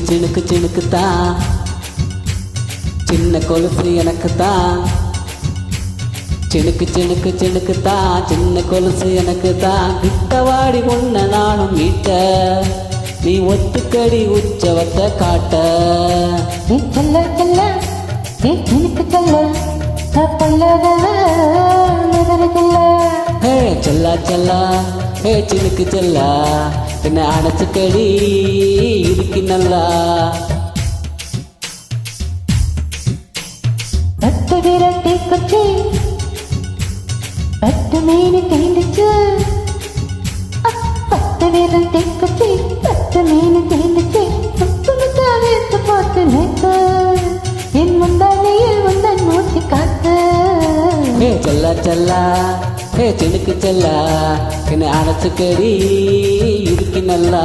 சினுக்கு சினுக்கு தான் சின்ன கொலுசு எனக்கு தான் சினுக்கு சினுக்கு சினுக்கு தான் சின்ன கொலுசு எனக்கு தான் கிட்டவாடி ஒன்ன நானும் மீட்ட நீ ஒத்துக்கடி உச்சவத்தை காட்ட சொல்ல சொல்ல சினுக்கு சொல்ல ஹே செல்லா செல்லா ஹே சினுக்கு செல்லா என்ன அணைச்சுக்கடி இருக்கு நல்லா பத்து விரட்டி குச்சி பத்து மீன் தேண்டிச்சு பத்து விரட்டி குச்சி பத்து மீன் தேண்டிச்சு வேத்து பார்த்து நேத்து என் முந்தானையில் உந்தன் மூச்சு காத்து ஹே செல்லா செல்லா ஹே சினுக்கு செல்லா என்ன அணைச்சுக்கடி இருக்கு நல்லா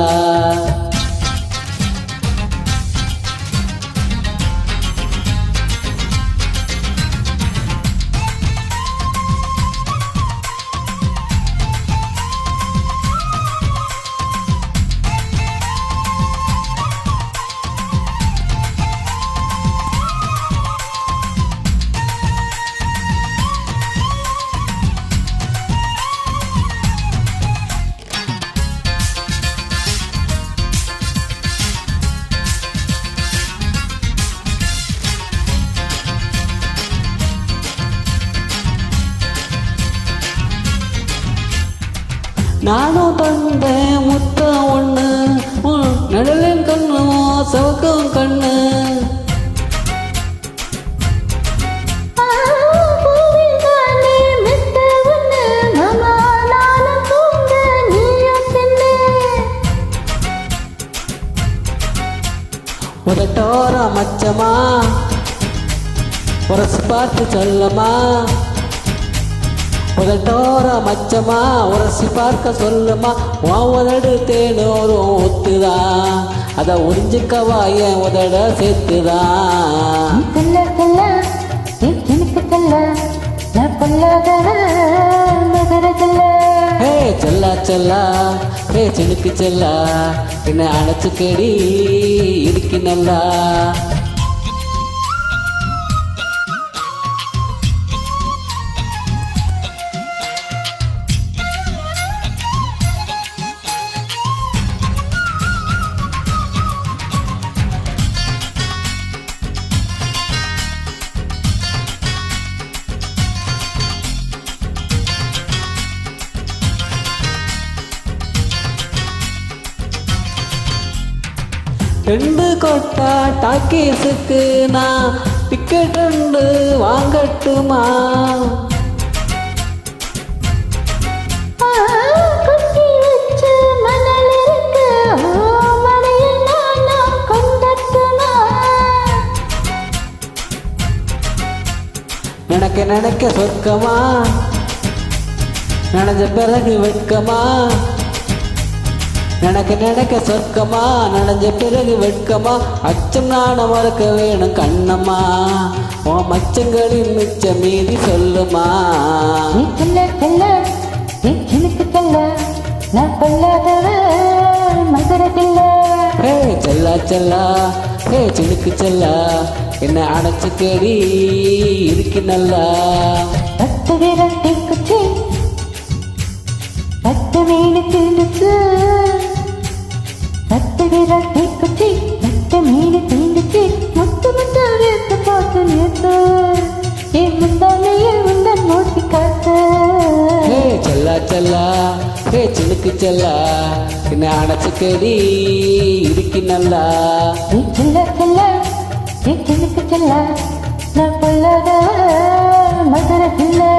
நானும் தந்தேன் முத்தம் ஒண்ணு நடலின் கண்ணு சவக்கும் கண்ணு உதட்டோர மச்சமா உரசு பார்த்து சொல்லமா உதட்டோர மச்சமா உரசி பார்க்க சொல்லுமா உதடு தேனோரும் ஒத்துதான் அத உறிஞ்சுக்கவா என் உதட சேர்த்துதான் ஹே செல்லா செல்லா ஹே சினுக்கு செல்லா என்ன அணைச்சுக்கடி இருக்கு நல்லா ரெண்டு கொட்டா டாக்கீஸுக்கு நான் டிக்கெட் ரெண்டு வாங்கட்டுமா நினைக்க நினைக்க சொர்க்கமா நினைஞ்ச பிறகு வெட்கமா நினைக்க நினைக்க சொர்க்கமா நனைஞ்ச பிறகு வெட்கமா அச்சம் நாண மறக்க வேணும் கண்ணம்மா உன் மச்சங்களின் மிச்ச மீதி சொல்லுமா ஹே செல்லா செல்லா ஹே சினுக்கு செல்லா என்ன அணைச்சுக்கடி இருக்கு நல்லா பத்து விரட்டி குச்சி பத்து மீன் தீண்டுச்சு பத்து விரட்டி குச்சி பத்து மீன் தீண்டுச்சு முத்து முத்து வேத்து பார்த்து நேத்து என் முந்தானையில் உந்தன் மூச்சு காத்து ஹே செல்லா செல்லா ஹே சினுக்கு செல்லா என்ன அணைச்சுக்கடி இருக்கு நல்லா செல்ல செல்ல சினுக்கு செல்ல நான் பொல்லாத மதுரை பிள்ளை